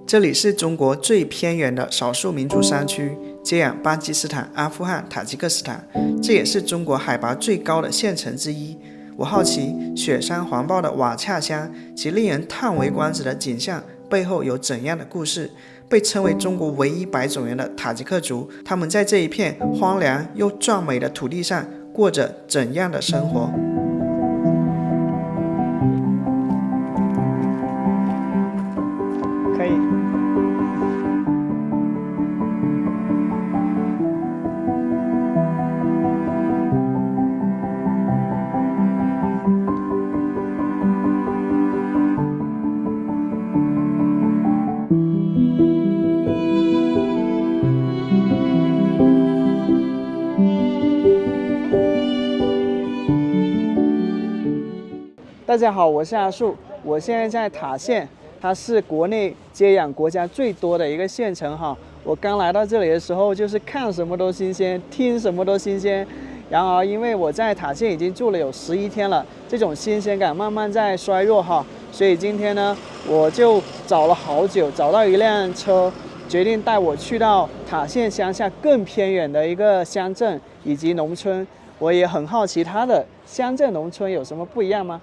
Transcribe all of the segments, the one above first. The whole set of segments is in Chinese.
这里是中国最偏远的少数民族山区，接壤巴基斯坦、阿富汗、塔吉克斯坦，这也是中国海拔最高的县城之一。我好奇，雪山环抱的瓦恰乡其令人叹为观止的景象背后有怎样的故事？被称为中国唯一白种人的塔吉克族，他们在这一片荒凉又壮美的土地上过着怎样的生活？可以。大家好，我是阿树，我现在在塔县，它是国内接壤国家最多的一个县城哈。我刚来到这里的时候，就是看什么都新鲜，听什么都新鲜。然而，因为我在塔县已经住了有11天了，这种新鲜感慢慢在衰弱哈。所以今天呢，我就找了好久，找到一辆车，决定带我去到塔县乡下更偏远的一个乡镇以及农村。我也很好奇它的乡镇农村有什么不一样吗？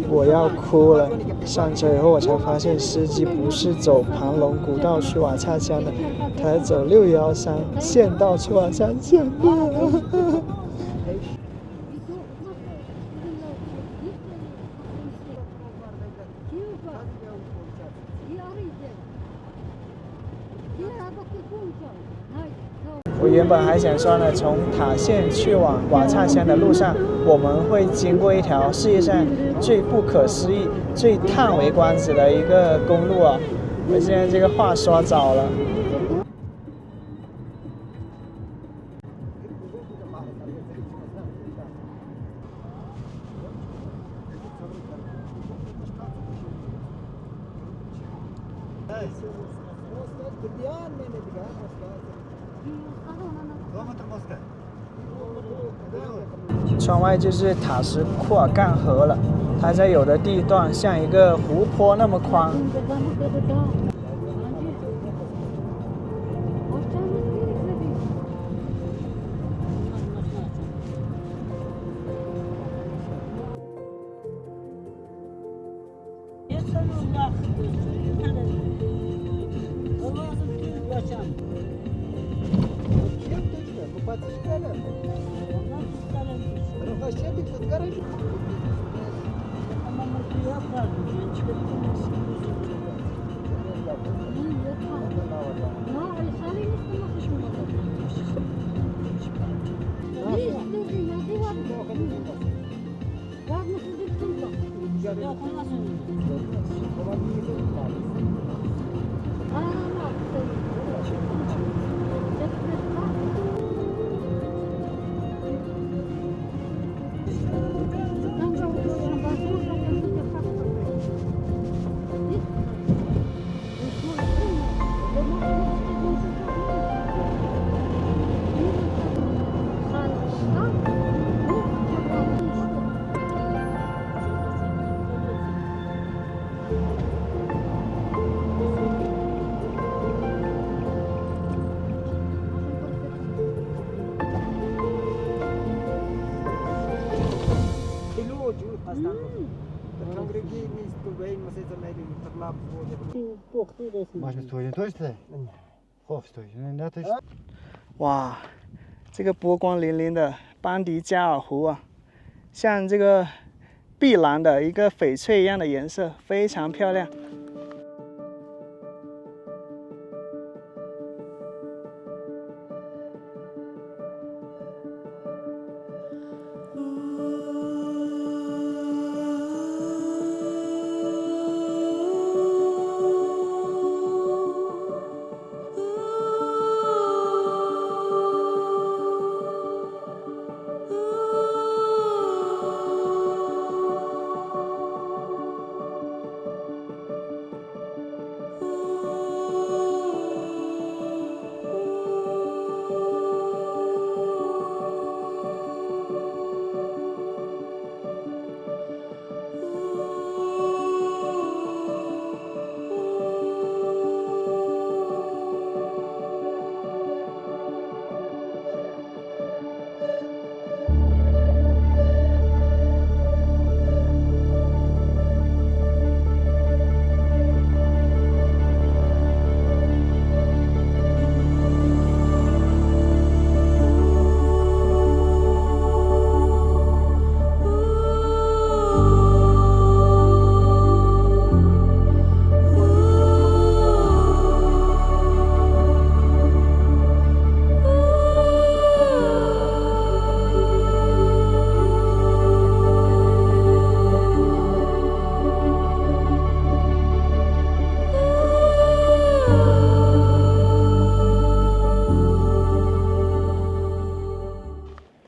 我要哭了！上车以后，我才发现司机不是走盘龙古道去瓦恰乡的，他是走613县道去瓦恰乡的。我原本还想说呢，从塔县去往瓦恰乡的路上，我们会经过一条世界上最不可思议、最叹为观止的一个公路啊！我现在这个话说早了。窗外就是塔什库尔干河了，它在有的地段像一个湖泊那么宽。哇，这个波光粼粼的班迪加尔湖啊，像这个碧蓝的一个翡翠一样的颜色，非常漂亮。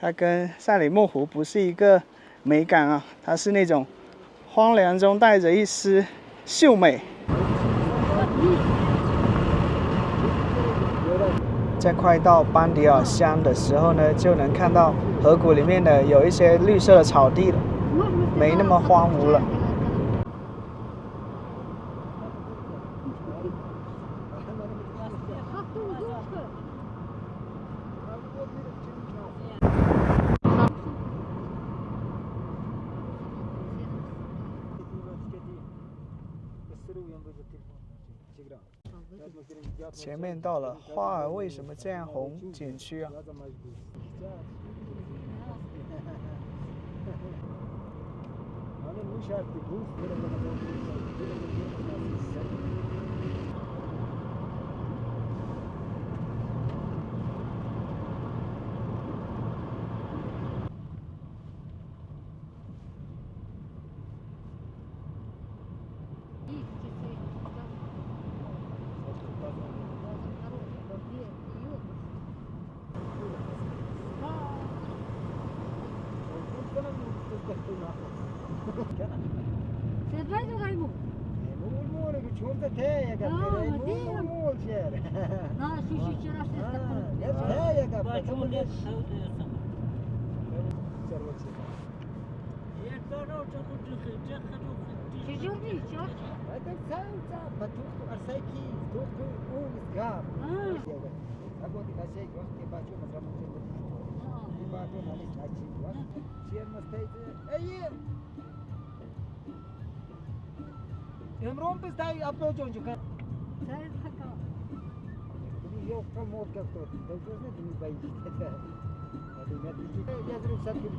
它跟赛里木湖不是一个美感啊，它是那种荒凉中带着一丝秀美。在快到班迪尔乡的时候呢，就能看到河谷里面的有一些绿色的草地了，没那么荒芜了。前面到了花儿为什么这样红景区啊。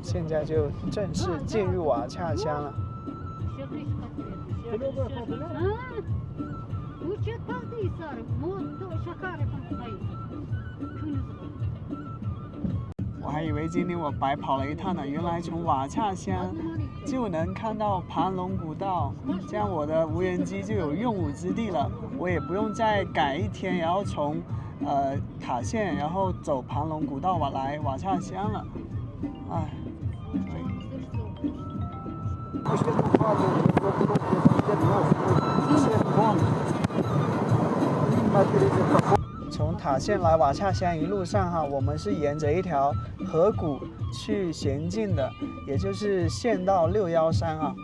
现在就正式进入瓦恰乡了。我还以为今天我白跑了一趟呢，原来从瓦恰乡就能看到盘龙古道，这样我的无人机就有用武之地了，我也不用再赶一天，然后从塔县，然后走盘龙古道来瓦恰乡了。哎，从塔县来瓦恰乡一路上哈，我们是沿着一条河谷去前进的，也就是县道613啊。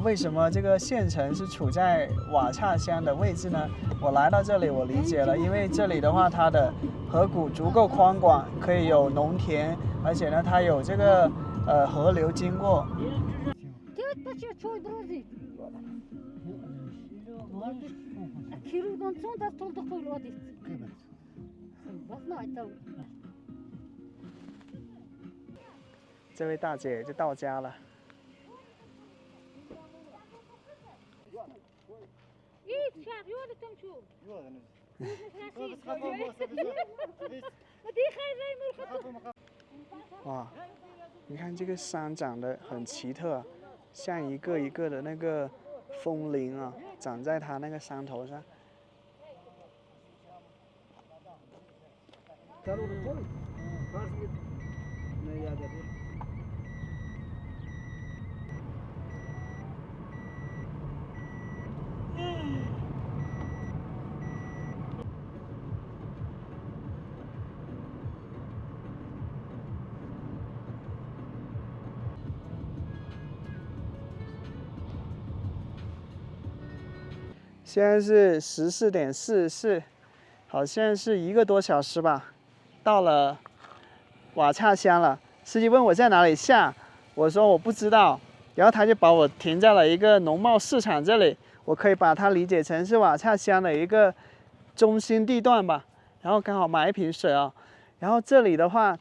为什么这个县城是处在瓦恰乡的位置呢？我来到这里，我理解了，因为这里的话，它的河谷足够宽广，可以有农田，而且呢，它有这个河流经过。这位大姐就到家了。哇，你看这个山长得很奇特，像一个一个的那个风铃啊，长在它那个山头上。现在是14点44，好像是1个多小时吧，到了瓦恰乡了。司机问我在哪里下，我说我不知道，然后他就把我停在了一个农贸市场这里，我可以把它理解成是瓦恰乡的一个中心地段吧。然后刚好买一瓶水啊，然后这里的话，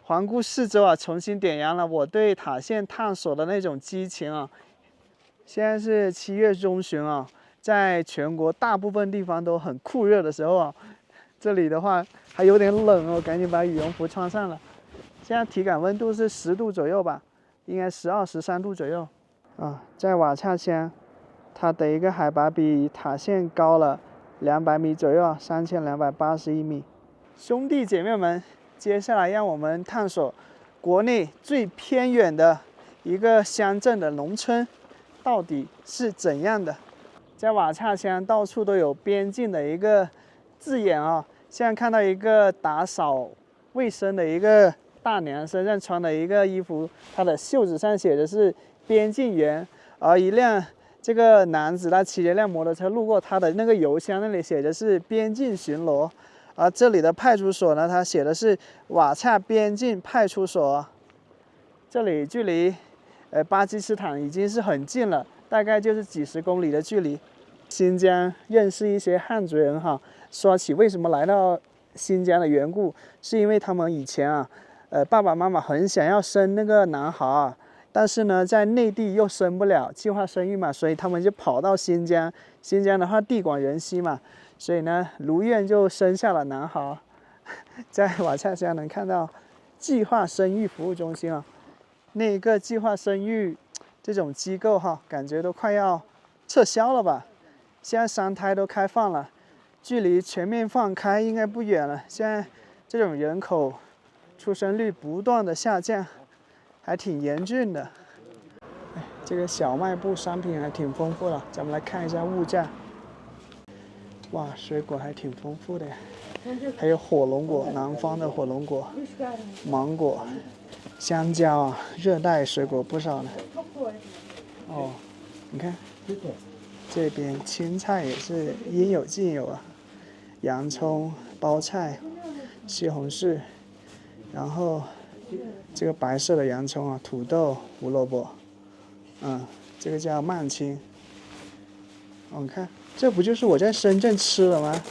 环顾四周啊，重新点燃了我对塔县探索的那种激情啊。现在是7月中旬啊。在全国大部分地方都很酷热的时候啊，这里的话还有点冷哦，赶紧把羽绒服穿上了。现在体感温度是10度左右吧，应该12、13度左右啊。在瓦恰乡，它的一个海拔比塔县高了200米左右啊，3281米。兄弟姐妹们，接下来让我们探索国内最偏远的一个乡镇的农村到底是怎样的。在瓦恰乡到处都有边境的一个字眼啊，现在看到一个打扫卫生的一个大娘身上穿的一个衣服，她的袖子上写的是边境员，而一辆这个男子他骑着一辆摩托车路过，他的那个邮箱那里写的是边境巡逻，而这里的派出所呢，它写的是瓦恰边境派出所。这里距离巴基斯坦已经是很近了，大概就是几十公里的距离。新疆认识一些汉族人哈，说起为什么来到新疆的缘故，是因为他们以前啊，爸爸妈妈很想要生那个男孩，但是呢，在内地又生不了，计划生育嘛，所以他们就跑到新疆。新疆的话，地广人稀嘛，所以呢，如愿就生下了男孩。在瓦恰乡能看到计划生育服务中心啊，那个计划生育这种机构哈，感觉都快要撤销了吧。现在3胎都开放了，距离全面放开应该不远了。现在这种人口出生率不断的下降，还挺严峻的。这个小卖部商品还挺丰富的，咱们来看一下物价。哇，水果还挺丰富的呀，还有火龙果，南方的火龙果、芒果、香蕉啊，热带水果不少呢。哦，你看。这边青菜也是应有尽有啊，洋葱、包菜、西红柿，然后这个白色的洋葱啊，土豆、胡萝卜，这个叫曼青。你看，这不就是我在深圳吃的吗？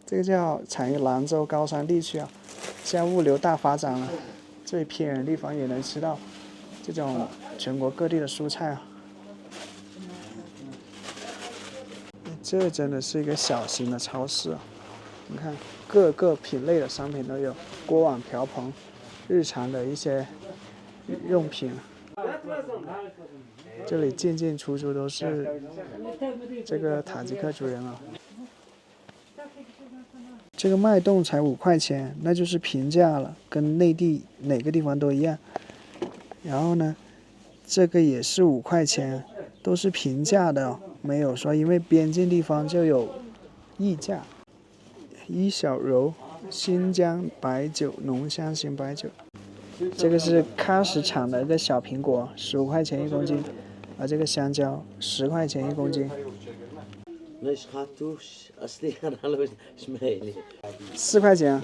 这个叫产于兰州高山地区啊，现在物流大发展了，最偏远的地方也能吃到这种全国各地的蔬菜啊。这真的是一个小型的超市啊！你看，各个品类的商品都有，锅碗瓢盆，日常的一些用品。这里进进出出都是这个塔吉克族人啊。这个脉动才5块钱，那就是平价了，跟内地哪个地方都一样。然后呢，这个也是5块钱，都是平价的哦，没有说因为边境地方就有溢价。一小柔新疆白酒浓香型白酒，这个是喀什产的一个小苹果，15块钱1公斤，而这个香蕉10块钱1公斤。4块钱。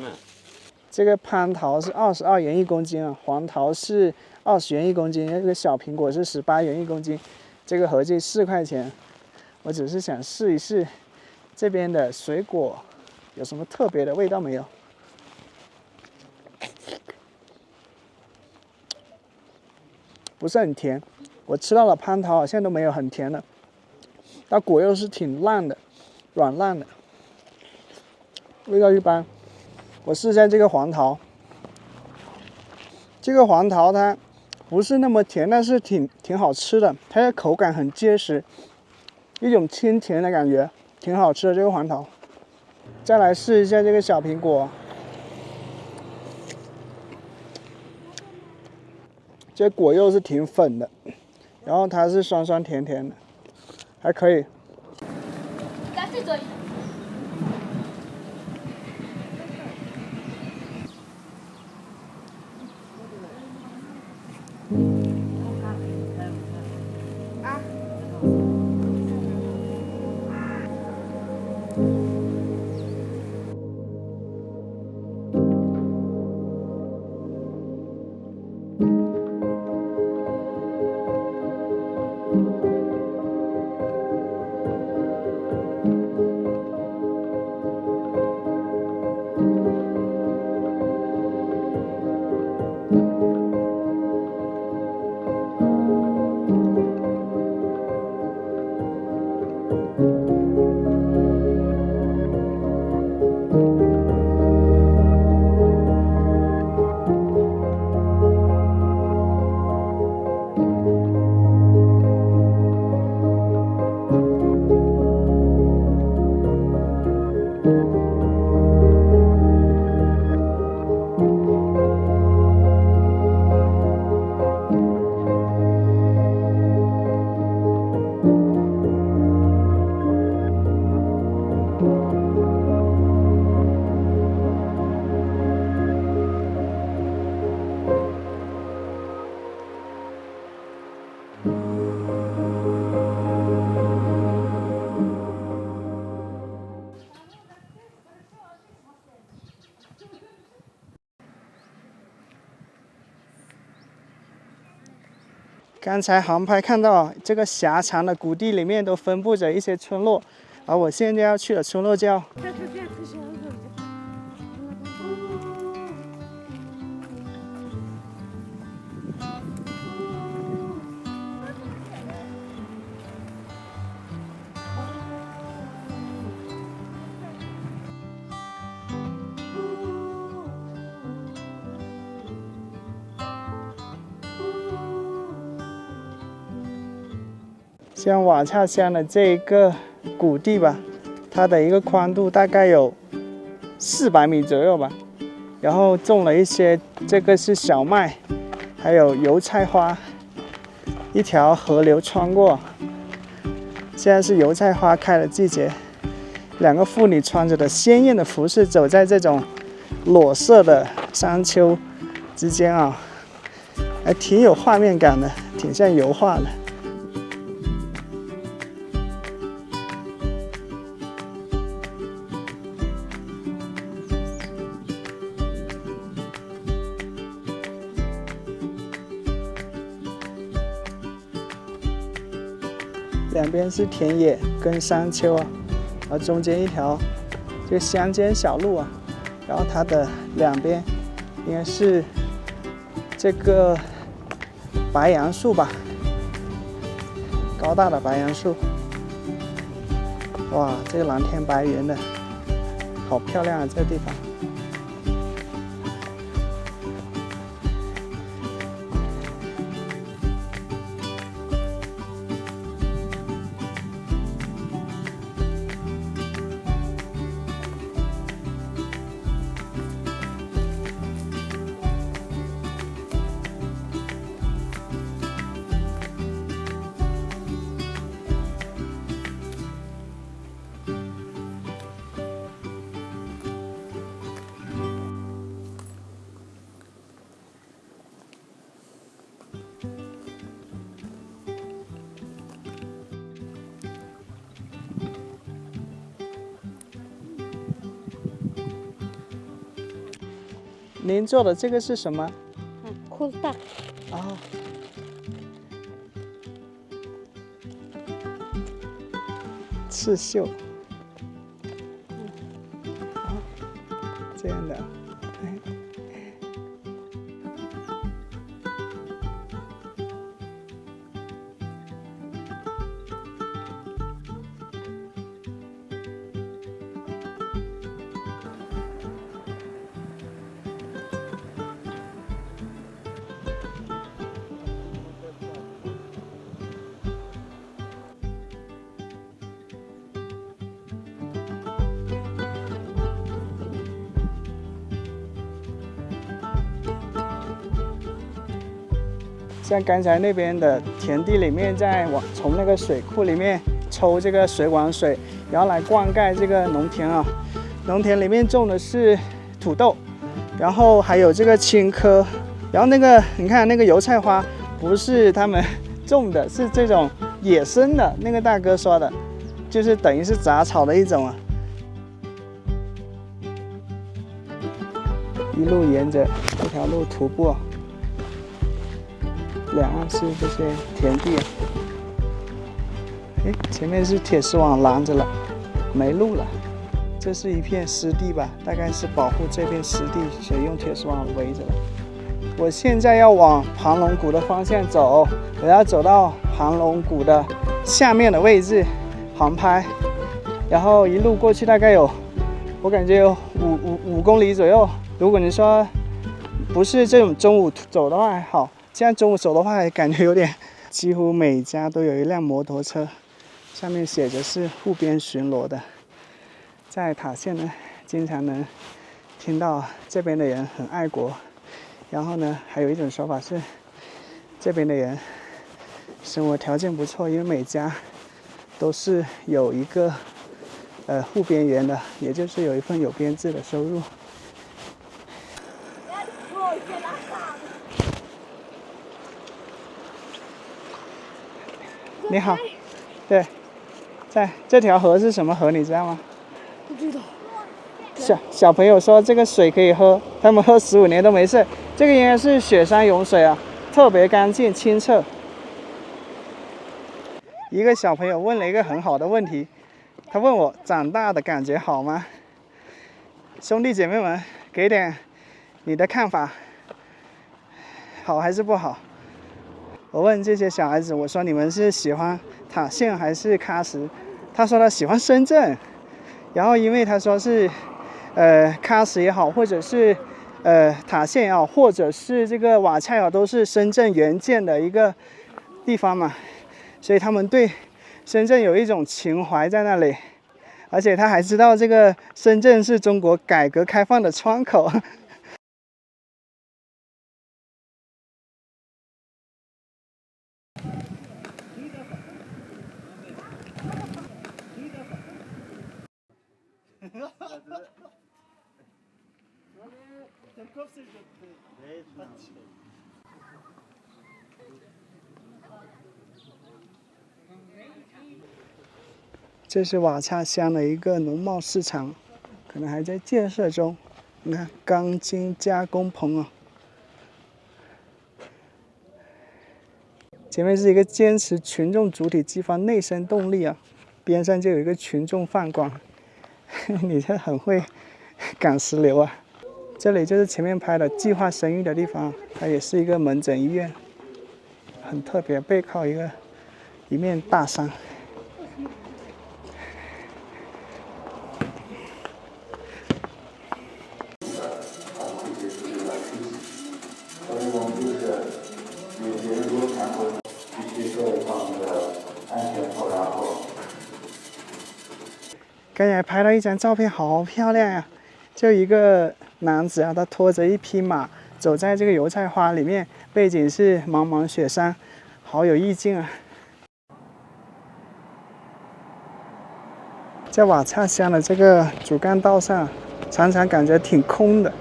这个蟠桃是22元1公斤啊，黄桃是20元1公斤，这个小苹果是18元1公斤，这个合计4块钱。我只是想试一试这边的水果有什么特别的味道没有。不是很甜，我吃到了蟠桃好像都没有很甜的，它果肉是挺烂的，软烂的，味道一般。我试一下这个黄桃，这个黄桃它不是那么甜，但是挺好吃的，它的口感很结实，一种清甜的感觉，挺好吃的这个黄桃。再来试一下这个小苹果，这果肉是挺粉的，然后它是酸酸甜甜的，还可以。刚才航拍看到这个狭长的谷地里面都分布着一些村落，而我现在要去的村落叫像瓦恰乡的这一个谷地吧，它的一个宽度大概有400米左右吧，然后种了一些，这个是小麦，还有油菜花，一条河流穿过，现在是油菜花开的季节。2个妇女穿着的鲜艳的服饰，走在这种裸色的山丘之间啊，还挺有画面感的，挺像油画的。两边是田野跟山丘啊，然后中间一条这个乡间小路啊，然后它的两边应该是这个白杨树吧，高大的白杨树。哇，这个蓝天白云的，好漂亮啊！这个地方。您做的这个是什么？裤带。哦，刺绣。哦，这样的。像刚才那边的田地里面，从那个水库里面抽这个水管水，然后来灌溉这个农田啊。农田里面种的是土豆，然后还有这个青稞，然后那个你看那个油菜花不是他们种的，是这种野生的。那个大哥说的，就是等于是杂草的一种啊。一路沿着这条路徒步。两岸是这些田地，前面是铁丝网拦着了，没路了。这是一片湿地吧，大概是保护这片湿地，所以用铁丝网围着了。我现在要往盘龙谷的方向走，我要走到盘龙谷的下面的位置航拍，然后一路过去大概有，我感觉有5公里左右。如果你说不是这种中午走的话还好。现在中午走的话，感觉有点，几乎每家都有一辆摩托车，上面写着是护边巡逻的。在塔县呢，经常能听到这边的人很爱国，然后呢，还有一种说法是，这边的人生活条件不错，因为每家都是有一个护边员的，也就是有一份有编制的收入。你好，对，在这条河是什么河，你知道吗？不知道。小朋友说这个水可以喝，他们喝15年都没事。这个应该是雪山涌水啊，特别干净清澈。一个小朋友问了一个很好的问题，他问我长大的感觉好吗？兄弟姐妹们，给点你的看法，好还是不好？我问这些小孩子，我说你们是喜欢塔县还是喀什？他说他喜欢深圳，然后因为他说是喀什也好，或者是塔县也好，或者是这个瓦恰也好，都是深圳原建的一个地方嘛，所以他们对深圳有一种情怀在那里，而且他还知道这个深圳是中国改革开放的窗口。这是瓦恰乡的一个农贸市场，可能还在建设中。你看钢筋加工棚啊，前面是一个坚持群众主体激发内生动力啊，边上就有一个群众饭馆。你这很会赶时流啊！这里就是前面拍的计划生育的地方，它也是一个门诊医院，很特别，背靠一面大山。刚才拍到一张照片，好漂亮呀！就一个男子啊，他拖着一匹马走在这个油菜花里面，背景是茫茫雪山，好有意境啊！在瓦恰乡的这个主干道上，常常感觉挺空的。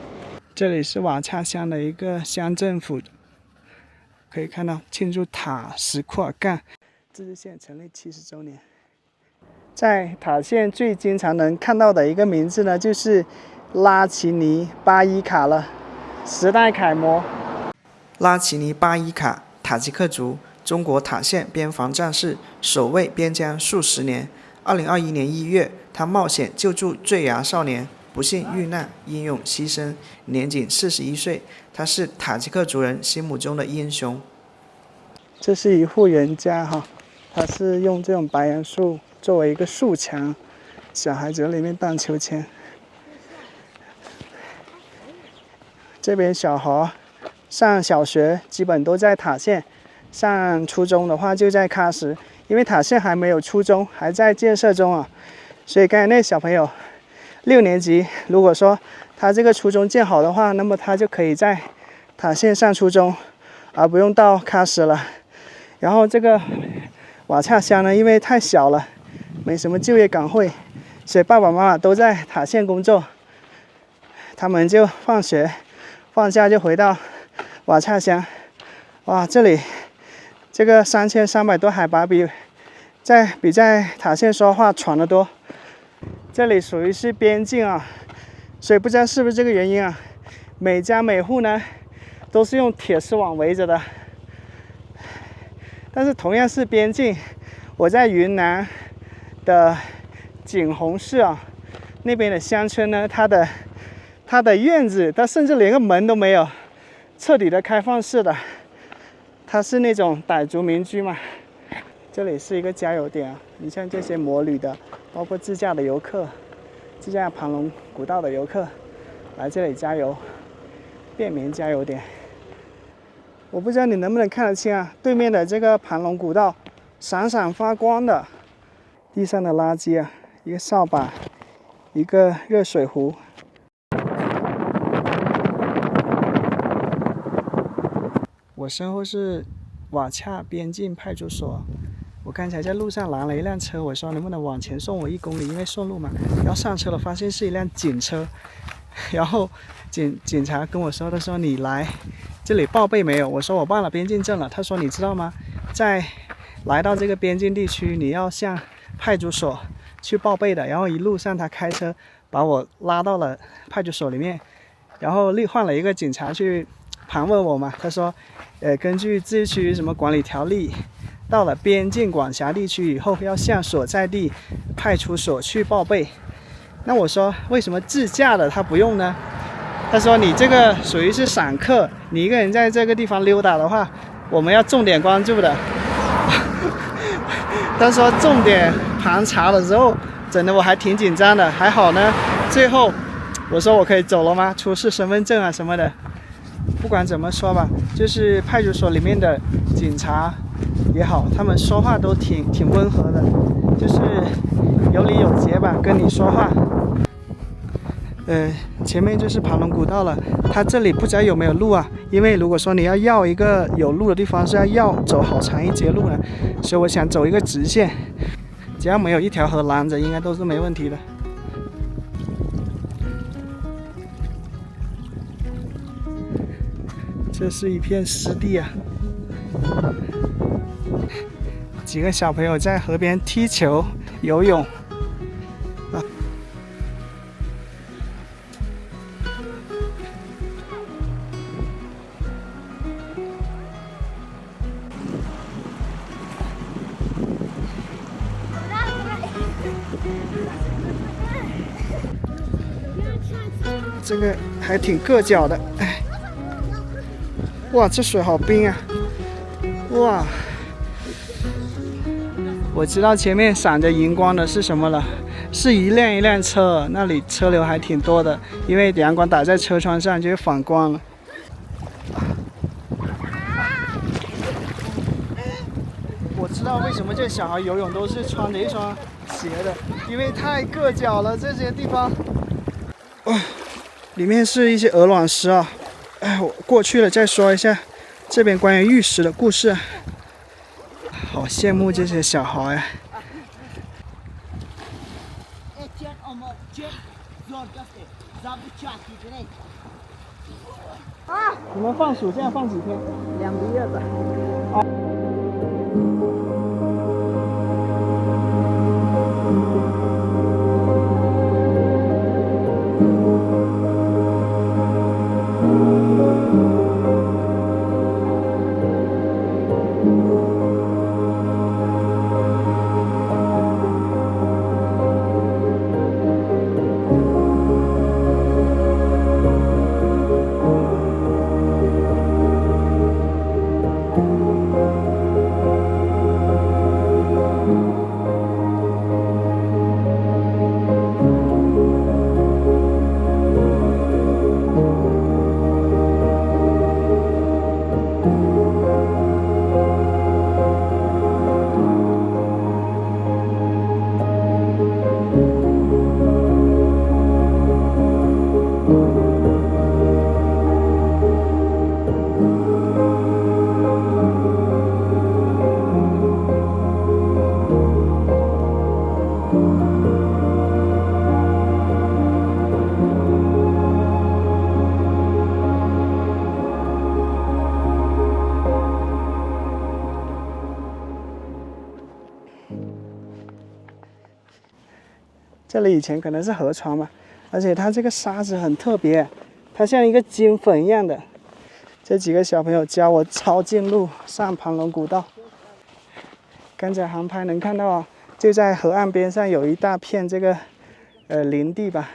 这里是瓦恰乡的一个乡政府，可以看到庆祝塔什库尔干自治县成立70周年。在塔县最经常能看到的一个名字呢，就是拉齐尼巴伊卡了，时代楷模。拉齐尼巴伊卡，塔吉克族，中国塔县边防战士，守卫边疆数十年。2021年1月，他冒险救助坠崖少年，不幸遇难，英勇牺牲，年仅41岁。他是塔吉克族人心目中的英雄。这是一户人家哈，他是用这种白杨树作为一个树墙，小孩子在里面荡秋千。这边小孩上小学基本都在塔县，上初中的话就在喀什，因为塔县还没有初中，还在建设中啊。所以刚才那小朋友6年级，如果说他这个初中建好的话，那么他就可以在塔县上初中，而不用到喀什了。然后这个瓦恰乡呢，因为太小了，没什么就业岗位，所以爸爸妈妈都在塔县工作，他们就放学放假就回到瓦恰乡。哇，这里这个3300多海拔比在塔县说话喘得多。这里属于是边境啊，所以不知道是不是这个原因啊，每家每户呢都是用铁丝网围着的。但是同样是边境，我在云南的景洪市啊，那边的乡村呢，它的院子，它甚至连个门都没有，彻底的开放式的，它是那种傣族民居嘛。这里是一个加油点啊，你像这些摩旅的，包括自驾的游客，自驾盘龙古道的游客，来这里加油，便民加油点。我不知道你能不能看得清啊，对面的这个盘龙古道，闪闪发光的，地上的垃圾啊，一个扫把，一个热水壶。我身后是瓦恰边境派出所，我刚才在路上拦了一辆车，我说能不能往前送我1公里，因为顺路嘛。然后上车了，发现是一辆警车，然后警察跟我说，他说你来这里报备没有？我说我办了边境证了。他说你知道吗？在来到这个边境地区，你要向派出所去报备的。然后一路上他开车把我拉到了派出所里面，然后换了一个警察去盘问我嘛。他说，根据自治区什么管理条例到了边境管辖地区以后，要向所在地派出所去报备。那我说为什么自驾的他不用呢？他说你这个属于是散客，你一个人在这个地方溜达的话，我们要重点关注的。他说重点盘查的时候，整的我还挺紧张的，还好呢。最后我说我可以走了吗？出示身份证啊什么的。不管怎么说吧，就是派出所里面的警察也好，他们说话都挺温和的，就是有理有节吧，跟你说话。前面就是盘龙古道了，它这里不知道有没有路啊？因为如果说你要绕一个有路的地方，是要走好长一截路呢，所以我想走一个直线，只要没有一条河拦着，应该都是没问题的。这是一片湿地啊，几个小朋友在河边踢球、游泳。这个还挺硌脚的，哎，哇，这水好冰啊！哇，我知道前面闪着荧光的是什么了，是一辆一辆车，那里车流还挺多的，因为阳光打在车窗上就会反光了。我知道为什么这小孩游泳都是穿着一双鞋的，因为太硌脚了，这些地方。里面是一些鹅卵石啊，哎，我过去了再说一下这边关于玉石的故事。好羡慕这些小孩啊！你们放暑假放几天？2个月吧。这里以前可能是河床吧，而且它这个沙子很特别，它像一个金粉一样的。这几个小朋友教我抄近路上盘龙古道。刚才航拍能看到啊，就在河岸边上有一大片这个林地吧，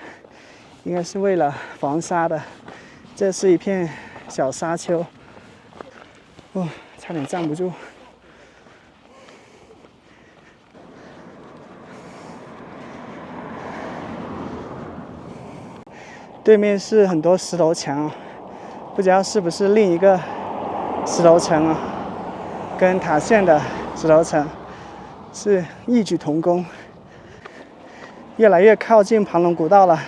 应该是为了防沙的。这是一片小沙丘，差点站不住。对面是很多石头墙，不知道是不是另一个石头城啊，跟塔县的石头城是异曲同工。越来越靠近盘龙古道了，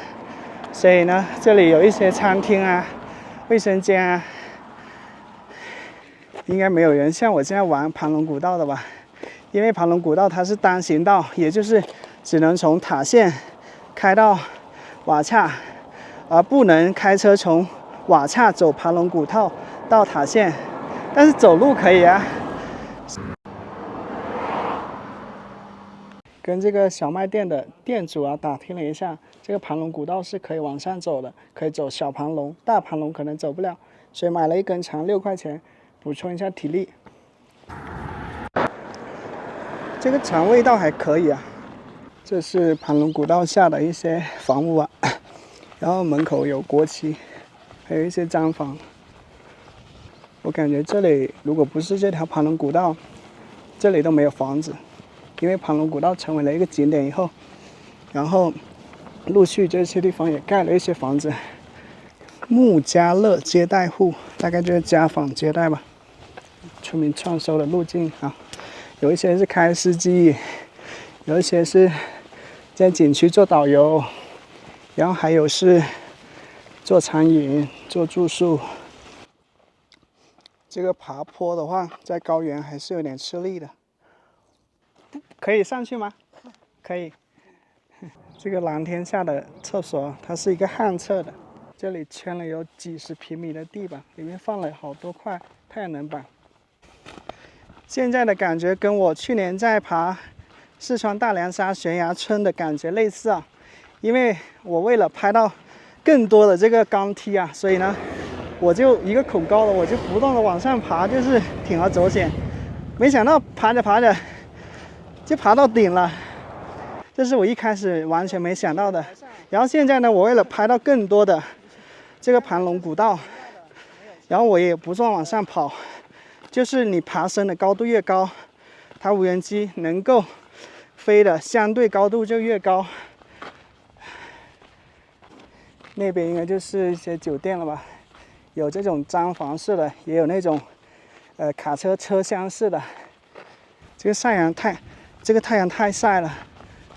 所以呢，这里有一些餐厅啊、卫生间啊，应该没有人像我这样玩盘龙古道的吧？因为盘龙古道它是单行道，也就是只能从塔县开到瓦恰。而不能开车从瓦恰走盘龙古道到塔县，但是走路可以啊。跟这个小卖店的店主啊打听了一下，这个盘龙古道是可以往上走的，可以走小盘龙，大盘龙可能走不了，所以买了一根肠6块钱，补充一下体力。这个肠味道还可以啊。这是盘龙古道下的一些房屋啊，然后门口有国旗，还有一些毡房。我感觉这里如果不是这条盘龙古道，这里都没有房子，因为盘龙古道成为了一个景点以后，然后陆续这些地方也盖了一些房子。穆家乐接待户，大概就是家访接待吧。村民创收的路径啊，有一些是开司机，有一些是在景区做导游，然后还有是做餐饮、做住宿。这个爬坡的话，在高原还是有点吃力的。可以上去吗？可以。这个蓝天下的厕所，它是一个旱厕的，这里圈了有几十平米的地板，里面放了好多块太阳能板。现在的感觉跟我去年在爬四川大凉沙悬崖村的感觉类似啊，因为我为了拍到更多的这个钢梯啊，所以呢，我就一个口高了，我就不断的往上爬，就是铤而走险。没想到爬着爬着就爬到顶了，这是我一开始完全没想到的。然后现在呢，我为了拍到更多的这个盘龙古道，然后我也不断往上跑，就是你爬升的高度越高，它无人机能够飞的相对高度就越高。那边应该就是一些酒店了吧，有这种毡房式的，也有那种卡车车厢式的。这个太阳太晒了，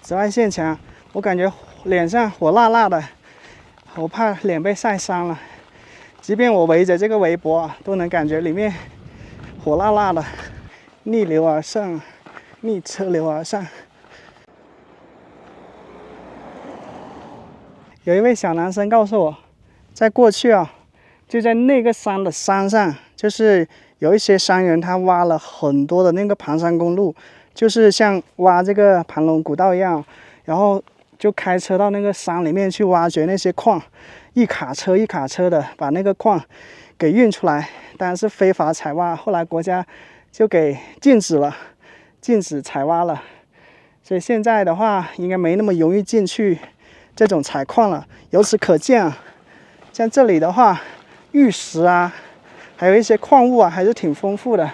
紫外线强，我感觉脸上火辣辣的，我怕脸被晒伤了。即便我围着这个围脖啊，都能感觉里面火辣辣的，逆流而上，逆车流而上。有一位小男生告诉我，在过去啊，就在那个山的山上，就是有一些山人他挖了很多的那个盘山公路，就是像挖这个盘龙古道一样，然后就开车到那个山里面去挖掘那些矿，一卡车一卡车的把那个矿给运出来，当然是非法采挖，后来国家就给禁止采挖了，所以现在的话应该没那么容易进去这种采矿了。由此可见啊，像这里的话，玉石啊，还有一些矿物啊，还是挺丰富的。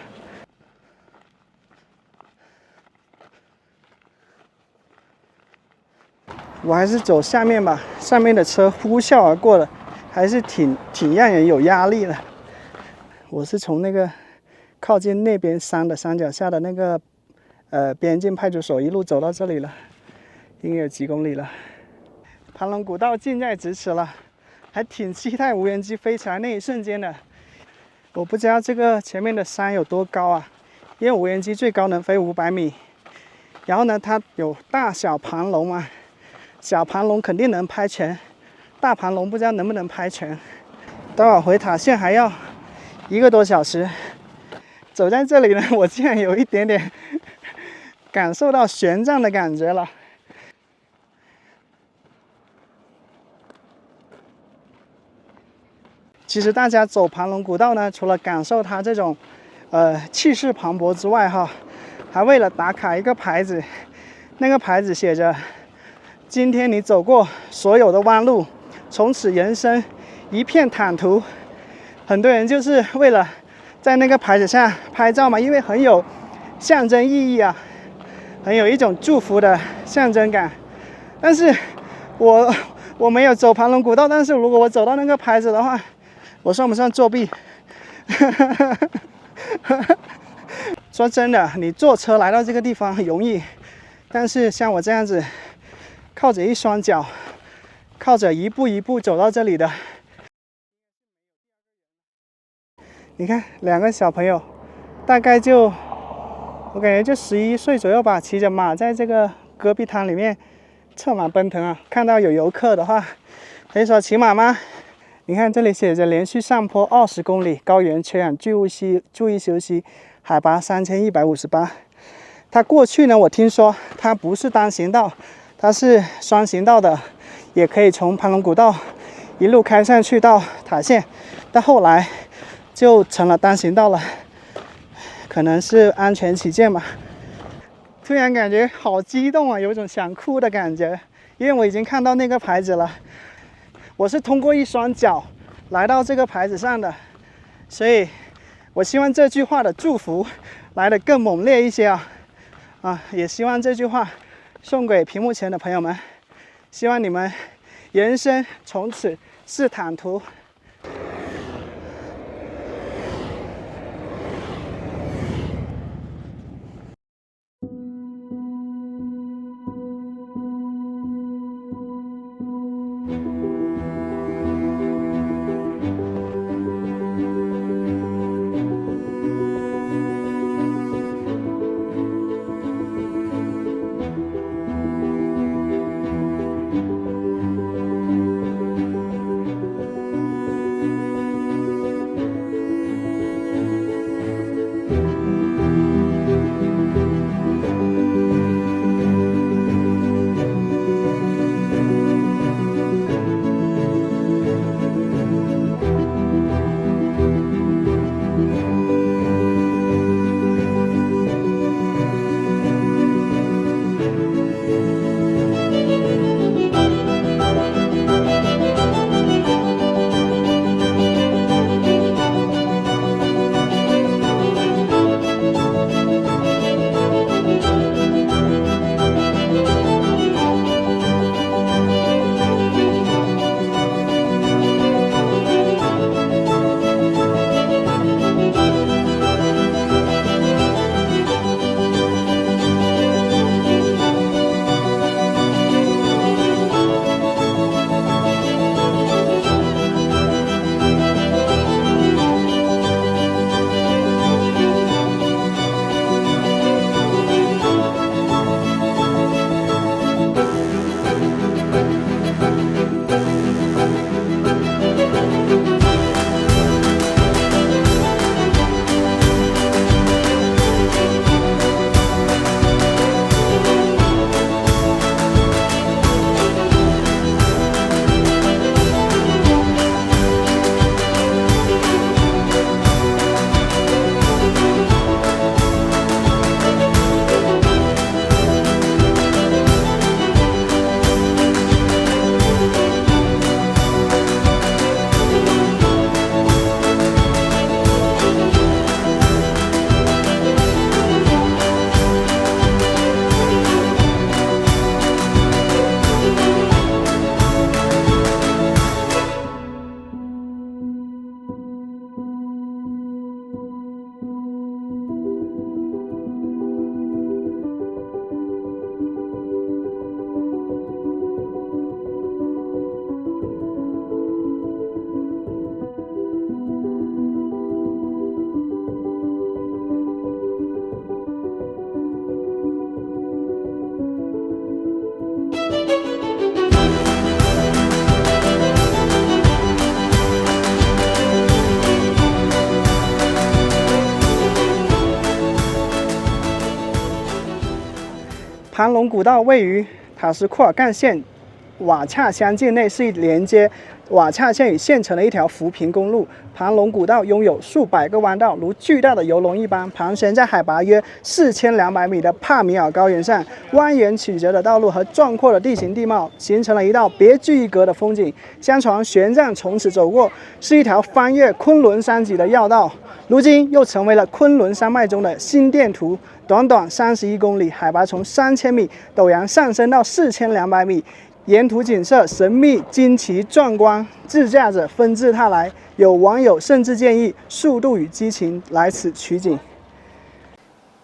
我还是走下面吧，上面的车呼啸而过的，还是挺让人有压力的。我是从那个靠近那边山的山脚下的那个边境派出所一路走到这里了，应该有几公里了。盘龙古道近在咫尺了，还挺期待无人机飞起来那一瞬间的。我不知道这个前面的山有多高啊，因为无人机最高能飞500米。然后呢，它有大小盘龙嘛，小盘龙肯定能拍全，大盘龙不知道能不能拍全。待会儿回塔县还要1个多小时。走在这里呢，我竟然有一点点感受到玄奘的感觉了。其实大家走盘龙古道呢，除了感受它这种气势磅礴之外哈，还为了打卡一个牌子，那个牌子写着今天你走过所有的弯路，从此人生一片坦途。很多人就是为了在那个牌子上拍照嘛，因为很有象征意义啊，很有一种祝福的象征感。但是我没有走盘龙古道，但是如果我走到那个牌子的话，我算不算作弊？说真的，你坐车来到这个地方很容易，但是像我这样子靠着一双脚，靠着一步一步走到这里的，你看2个小朋友，大概就我感觉就11岁左右吧，骑着马在这个戈壁滩里面策马奔腾啊。看到有游客的话，可以说骑马吗？你看这里写着连续上坡20公里，高原缺氧注意休息，海拔3158。它过去呢，我听说它不是单行道，它是双行道的，也可以从盘龙古道一路开上去到塔县，但后来就成了单行道了，可能是安全起见吧。突然感觉好激动啊，有种想哭的感觉，因为我已经看到那个牌子了。我是通过一双脚来到这个牌子上的，所以我希望这句话的祝福来得更猛烈一些也希望这句话送给屏幕前的朋友们，希望你们人生从此是坦途。盘龙古道位于塔什库尔干县瓦恰乡境内，是连接瓦恰县与县城的一条扶贫公路。盘龙古道拥有数百个弯道，如巨大的游龙一般，盘旋在海拔约4200米的帕米尔高原上。蜿蜒曲折的道路和壮阔的地形地貌，形成了一道别具一格的风景。相传玄奘从此走过，是一条翻越昆仑山脊的要道。如今又成为了昆仑山脉中的心电图。短短31公里，海拔从3000米陡然上升到4200米，沿途景色神秘、惊奇、壮观，自驾者纷至沓来。有网友甚至建议速度与激情来此取景。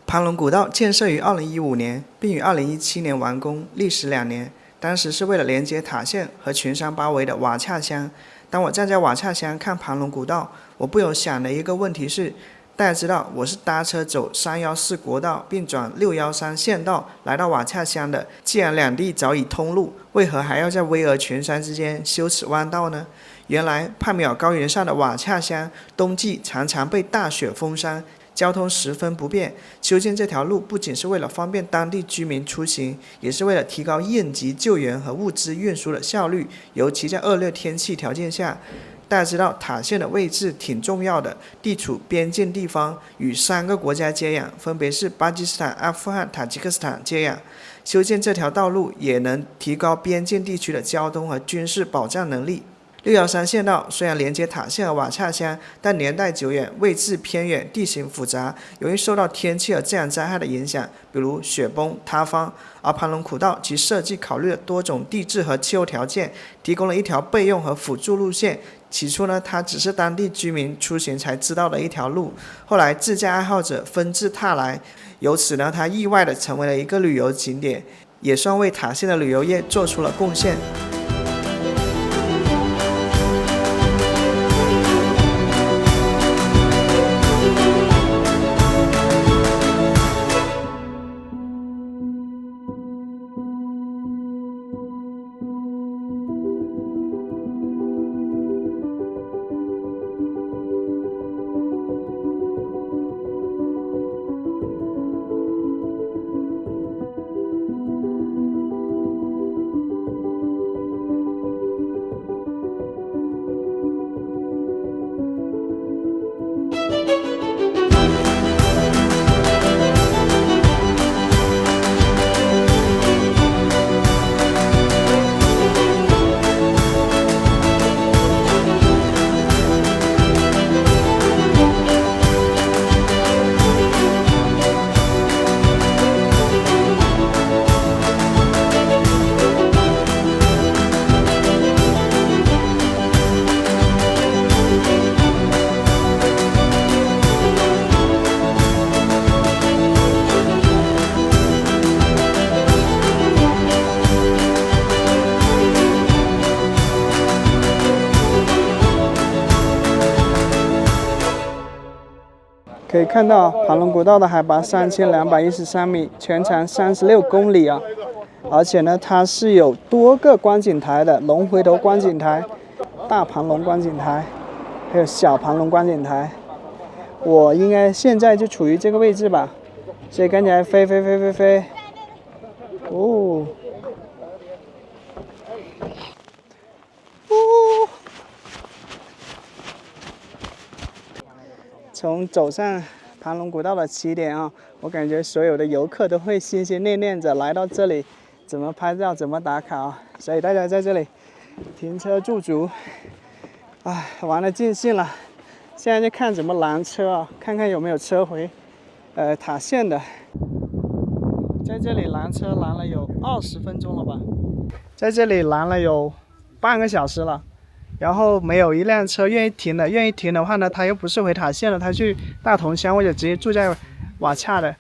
盘龙古道建设于2015年，并于2017年完工，历时2年。当时是为了连接塔县和群山包围的瓦恰乡。当我站在瓦恰乡看盘龙古道，我不由想的一个问题是，大家知道我是搭车走314国道并转613县道来到瓦恰乡的，既然两地早已通路，为何还要在巍峨群山之间修此弯道呢？原来帕米尔高原上的瓦恰乡冬季常常被大雪封山，交通十分不便。修建这条路不仅是为了方便当地居民出行，也是为了提高应急救援和物资运输的效率，尤其在恶劣天气条件下。大家知道塔县的位置挺重要的，地处边境地方，与3个国家接壤，分别是巴基斯坦、阿富汗、塔吉克斯坦接壤。修建这条道路也能提高边境地区的交通和军事保障能力。613县道虽然连接塔县和瓦恰乡，但年代久远，位置偏远，地形复杂，容易受到天气和自然灾害的影响，比如雪崩、塌方。而盘龙古道其设计考虑了多种地质和气候条件，提供了一条备用和辅助路线。起初呢，它只是当地居民出行才知道的一条路，后来自驾爱好者纷至沓来，由此呢，它意外地成为了一个旅游景点，也算为塔县的旅游业做出了贡献。可以看到盘龙古道的海拔3213米，全长36公里啊！而且呢，它是有多个观景台的，龙回头观景台、大盘龙观景台，还有小盘龙观景台。我应该现在就处于这个位置吧，所以看起来飞。哦，从走上盘龙古道的起点啊，我感觉所有的游客都会心心念念着来到这里，怎么拍照，怎么打卡啊！所以大家在这里停车驻足，玩得尽兴了。现在就看怎么拦车啊，看看有没有车回塔县的。在这里拦车拦了有20分钟了吧，在这里拦了有半个小时了。然后没有一辆车愿意停的，愿意停的话呢，他又不是回塔县了，他去大同乡或者直接住在瓦恰的。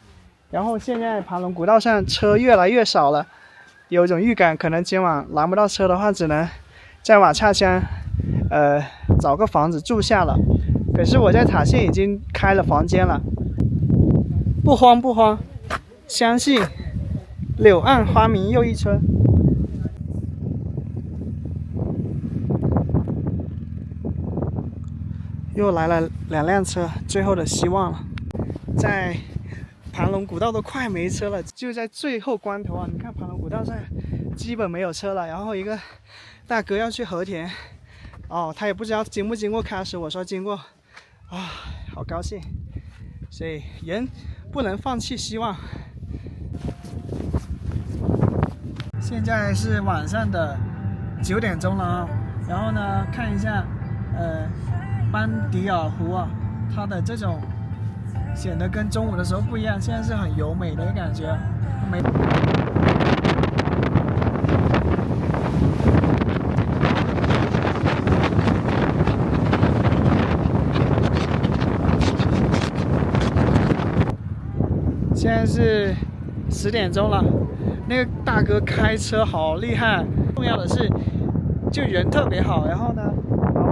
然后现在盘龙古道上车越来越少了，有一种预感，可能今晚拦不到车的话，只能在瓦恰乡找个房子住下了。可是我在塔县已经开了房间了，不慌，相信柳暗花明又一村。又来了2辆车，最后的希望了。在盘龙古道都快没车了，就在最后关头啊！你看盘龙古道上基本没有车了。然后一个大哥要去和田，他也不知道经不经过喀什，我说经过，好高兴。所以人不能放弃希望。现在是晚上的9点钟了啊，然后呢，看一下班迪尔湖啊，它的这种显得跟中午的时候不一样，现在是很优美的感觉。现在是10点钟了，那个大哥开车好厉害，重要的是就人特别好，然后呢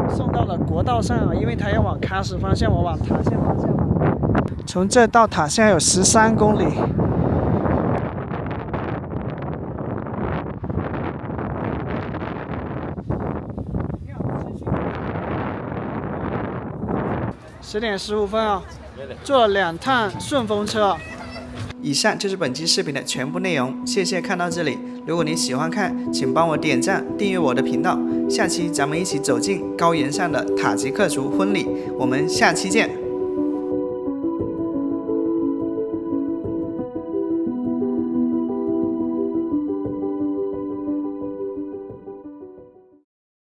送到了国道上，因为他要往喀什方向，我往塔县方向嘛。从这到塔县有13公里。10点15分啊，坐了2趟顺风车，以上就是本期视频的全部内容，谢谢看到这里。如果你喜欢看，请帮我点赞、订阅我的频道。下期咱们一起走进高原上的塔吉克族婚礼，我们下期见。